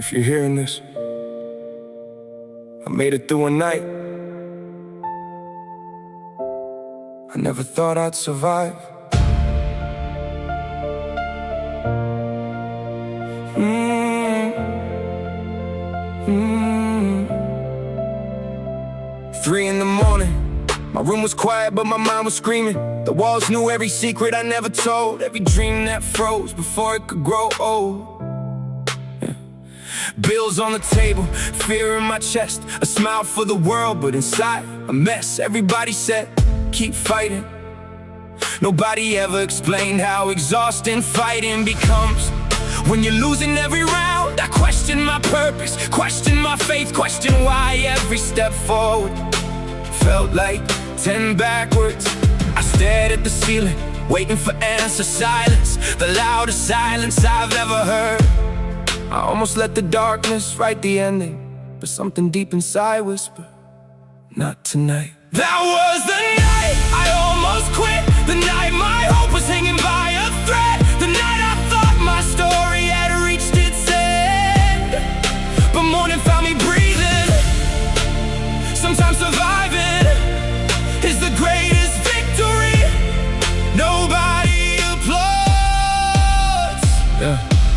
If you're hearing this, I made it through a night I never thought I'd survive. Three in the morning, my room was quiet but my mind was screaming. The walls knew every secret I never told, every dream that froze before it could grow old. Bills on the table, fear in my chest, a smile for the world, but inside, a mess. Everybody said, keep fighting. Nobody ever explained how exhausting fighting becomes. When you're losing every round, I question my purpose, question my faith, question why every step forward felt like 10 backwards. I stared at the ceiling, waiting for answer silence, the loudest silence I've ever heard. I almost let the darkness write the ending, but something deep inside whispered, not tonight. That was the night I almost quit, the night my hope was hanging by a thread, the night I thought my story had reached its end. But morning found me breathing. Sometimes surviving is the greatest victory. Nobody applauds.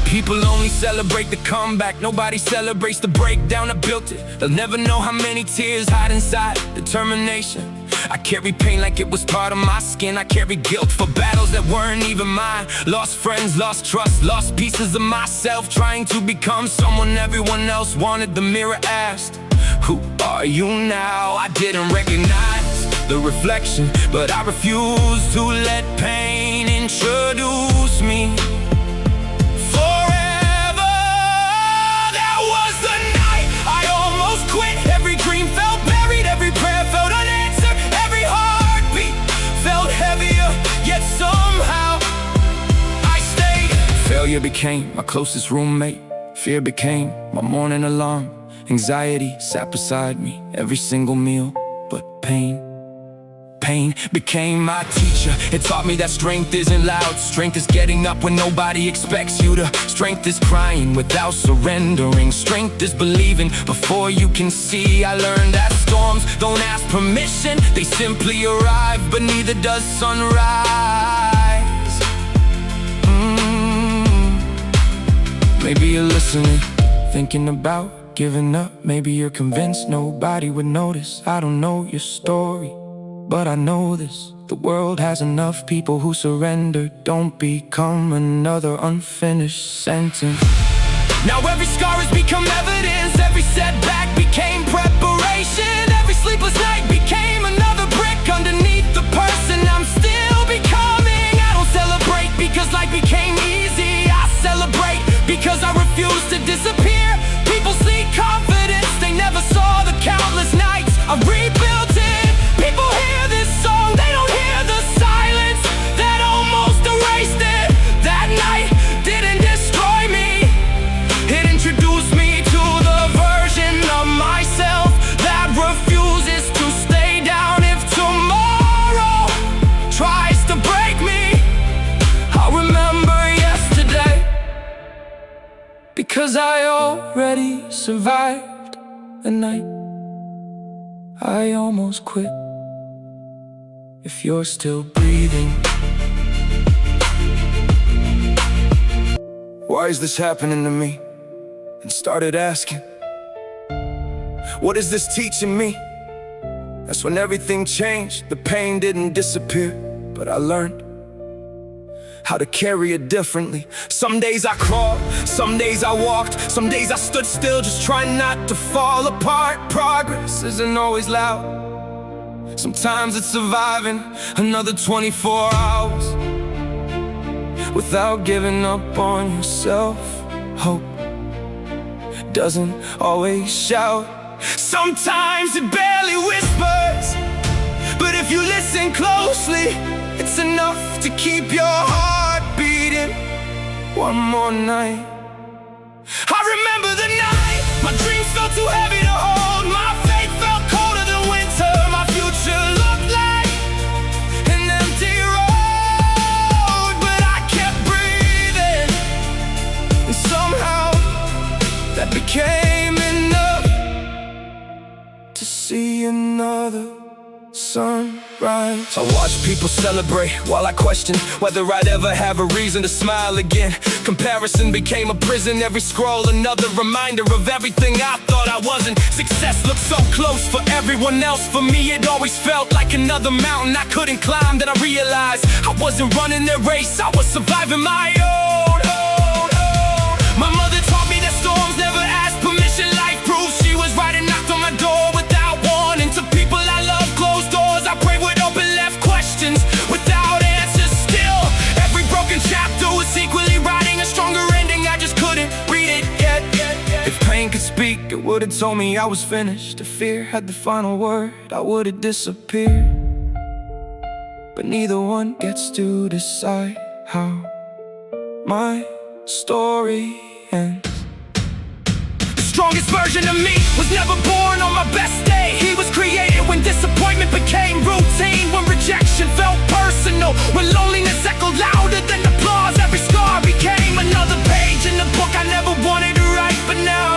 People only celebrate the comeback, nobody celebrates the breakdown that built it. They'll never know how many tears hide inside determination. I carry pain like it was part of my skin. I carry guilt for battles that weren't even mine. Lost friends, lost trust, lost pieces of myself, trying to become someone everyone else wanted. The mirror asked, who are you now? I didn't recognize the reflection, but I refused to let pain introduce me. Every dream felt buried, every prayer felt unanswered, every heartbeat felt heavier, yet somehow I stayed. Failure became my closest roommate, fear became my morning alarm, anxiety sat beside me every single meal, but pain became my teacher. It taught me that strength isn't loud, strength is getting up when nobody expects you to. Strength is crying without surrendering, strength is believing before you can see. I learned that storms don't ask permission, they simply arrive, but neither does sunrise. Maybe you're listening, thinking about giving up. Maybe you're convinced nobody would notice. I don't know your story, but I know this, the world has enough people who surrender. Don't become another unfinished sentence. Now every scar has become evidence, every setback became preparation, every sleepless night became another brick underneath the person I'm still becoming. I don't celebrate because life became easy, I celebrate because I refuse to disappear. People see confidence, they never saw the countless nights I rebuilt it. People hear this song, they don't hear the silence that almost erased it. That night didn't destroy me, it introduced me to the version of myself that refuses to stay down. If tomorrow tries to break me, I'll remember yesterday, because I already survived a night I almost quit. If you're still breathing, why is this happening to me? And started asking, what is this teaching me? That's when everything changed. The pain didn't disappear, but I learned how to carry it differently. Some days I crawled, some days I walked, some days I stood still, just trying not to fall apart. Progress isn't always loud, sometimes it's surviving another 24 hours without giving up on yourself. Hope doesn't always shout, sometimes it barely whispers, but if you listen closely, it's enough to keep your heart beating. One more night. I remember the night my dreams felt too heavy to hold, my faith felt colder than winter, my future looked like an empty road, but I kept breathing, and somehow that the sunrise. I watch people celebrate while I question whether I'd ever have a reason to smile again. Comparison became a prison, every scroll another reminder of everything I thought I wasn't. Success looked so close for everyone else, for me it always felt like another mountain I couldn't climb. Then I realized I wasn't running their race, I was surviving my own. My mother taught me that storms never ask permission. Life proves she was right and knocked on my door without warning. To people I love, closed doors I prayed with, open left questions without answers. Still, every broken chapter was equally writing a stronger ending. I just couldn't read it yet. If pain could speak, it would've told me I was finished. If fear had the final word, I would've disappeared. But neither one gets to decide how my story ends. The strongest version of me was never born on my best day. He was created when disappointment became routine, when rejection felt personal, when loneliness echoed louder than applause. Every scar became another page in the book I never wanted to write. But now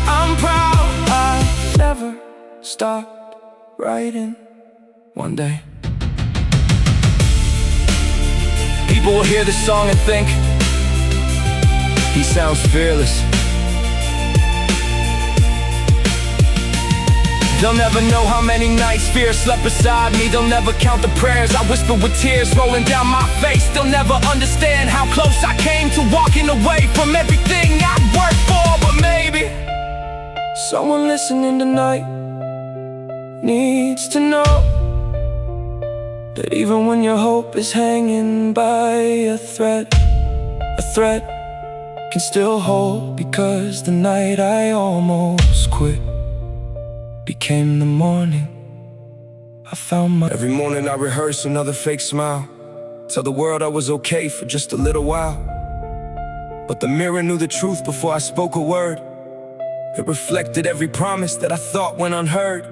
I'm proud I never stopped writing. One day people will hear this song and think, he sounds fearless. They'll never know how many nights fear slept beside me. They'll never count the prayers I whispered with tears rolling down my face. They'll never understand how close I came to walking away from everything I'd worked for. But maybe someone listening tonight needs to know that even when your hope is hanging by a thread can still hold, because the night I almost quit became the morning I found my... Every morning I rehearse another fake smile, tell the world I was okay for just a little while. But the mirror knew the truth before I spoke a word. It reflected every promise that I thought went unheard.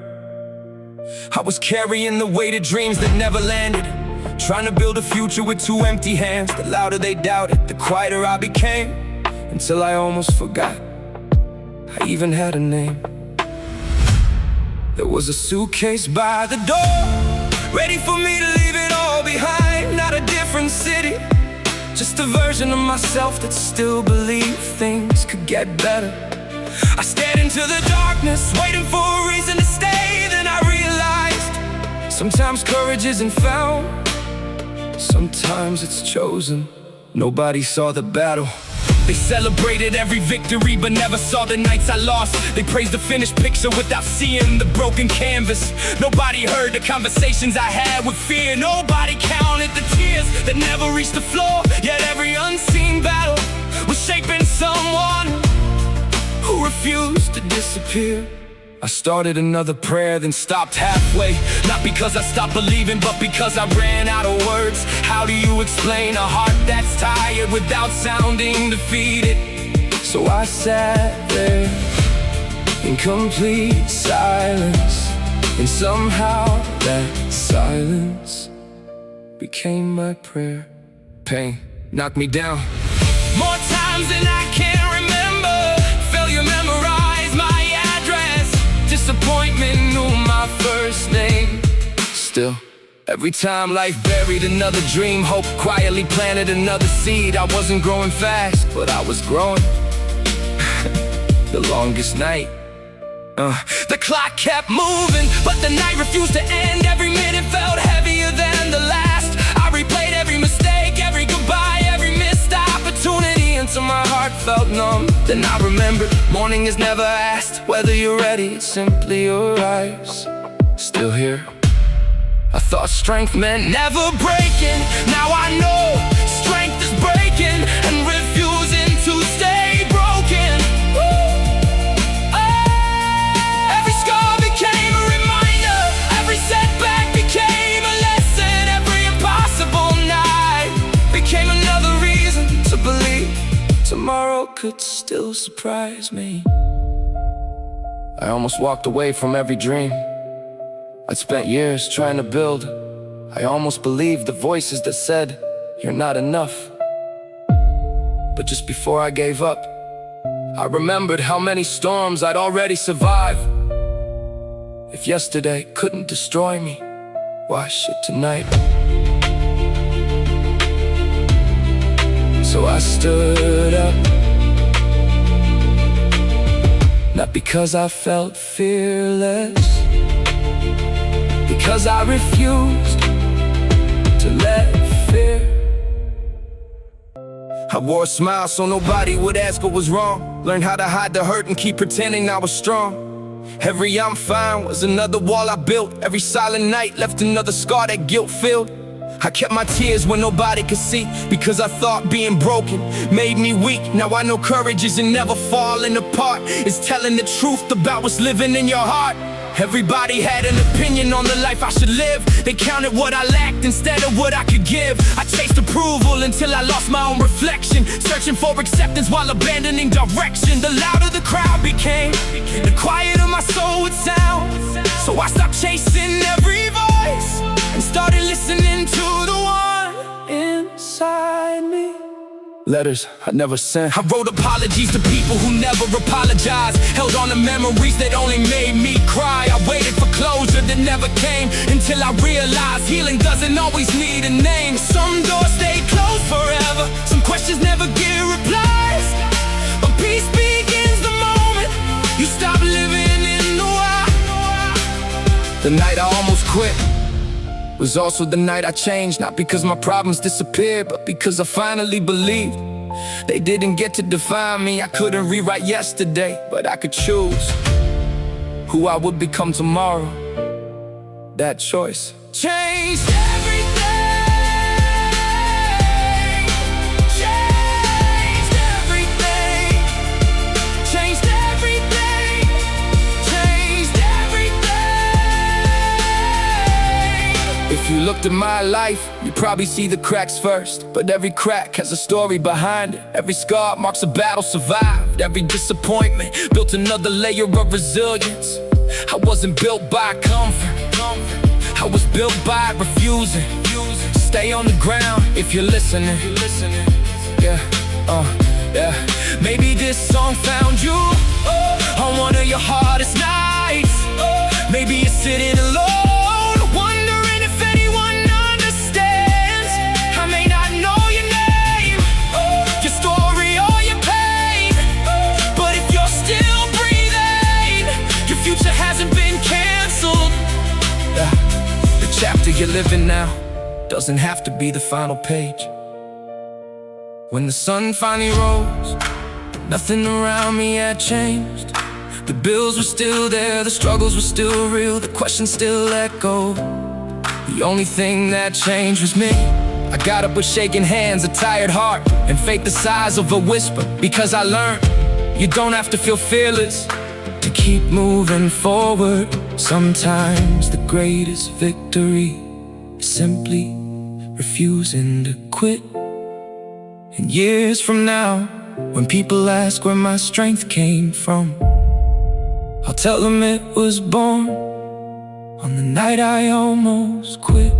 I was carrying the weight of dreams that never landed, trying to build a future with two empty hands. The louder they doubted, the quieter I became, until I almost forgot I even had a name. There was a suitcase by the door, ready for me to leave it all behind. Not a different city, just a version of myself that still believed things could get better. I stared into the darkness, waiting for a reason to stay. Then I realized sometimes courage isn't found, sometimes it's chosen. Nobody saw the battle. They celebrated every victory but never saw the nights I lost. They praised the finished picture without seeing the broken canvas. Nobody heard the conversations I had with fear. Nobody counted the tears that never reached the floor. Yet every unseen battle was shaping someone who refused to disappear. I started another prayer, then stopped halfway. Not because I stopped believing, but because I ran out of words. How do you explain a heart that's tired without sounding defeated? So I sat there in complete silence, and somehow that silence became my prayer. Pain knocked me down more times than I can remember. Failure memorized my address, disappointment knew my first name. Still, every time life buried another dream, hope quietly planted another seed. I wasn't growing fast, but I was growing. The longest night, the clock kept moving, but the night refused to end. Every minute felt heavier than the last. I replayed every mistake, every goodbye, every missed opportunity, until my heart felt numb. Then I remembered, morning is never asked whether you're ready, it simply arrives. Still here, I thought strength meant never breaking. Now I know strength is breaking and refusing to stay broken. Every scar became a reminder, every setback became a lesson, every impossible night became another reason to believe tomorrow could still surprise me. I almost walked away from every dream I'd spent years trying to build. I almost believed the voices that said, you're not enough. But just before I gave up, I remembered how many storms I'd already survived. If yesterday couldn't destroy me, why should tonight? So I stood up, not because I felt fearless, because I refused to let fear. I wore a smile so nobody would ask what was wrong. Learned how to hide the hurt and keep pretending I was strong. Every "I'm fine" was another wall I built. Every silent night left another scar that guilt filled. I kept my tears when nobody could see, because I thought being broken made me weak. Now I know courage isn't never falling apart, it's telling the truth about what's living in your heart. Everybody had an opinion on the life I should live. They counted what I lacked instead of what I could give. I chased approval until I lost my own reflection, searching for acceptance while abandoning direction. The louder the crowd became, the quieter my soul would sound. So I stopped chasing every voice and started listening to the one inside me. Letters I never sent. I wrote apologies to people who never apologized, held on to memories that only made me cry. I waited for closure that never came, until I realized healing doesn't always need a name. Some doors stay closed forever, some questions never get replies, but peace begins the moment you stop living in the why. The night I almost quit was also the night I changed, not because my problems disappeared, but because I finally believed they didn't get to define me. I couldn't rewrite yesterday, but I could choose who I would become tomorrow. That choice changed everything. Changed everything. Changed everything. Changed everything. If you looked at my life, you'd probably see the cracks first, but every crack has a story behind it. Every scar marks a battle survived. Every disappointment built another layer of resilience. I wasn't built by comfort, I was built by refusing. Stay on the ground if you're listening. Yeah, yeah. Maybe this song found you on one of your hardest nights. Maybe you're sitting alone, wondering if anyone understands. I may not know your name, your story or your pain, but if you're still breathing, your future hasn't been canceled. The chapter you're living now doesn't have to be the final page. When the sun finally rose, nothing around me had changed. The bills were still there, the struggles were still real, the questions still echo. The only thing that changed was me. I got up with shaking hands, a tired heart, and faith the size of a whisper, because I learned you don't have to feel fearless to keep moving forward. Sometimes the greatest victory is simply refusing to quit. And years from now, when people ask where my strength came from, I'll tell them it was born on the night I almost quit.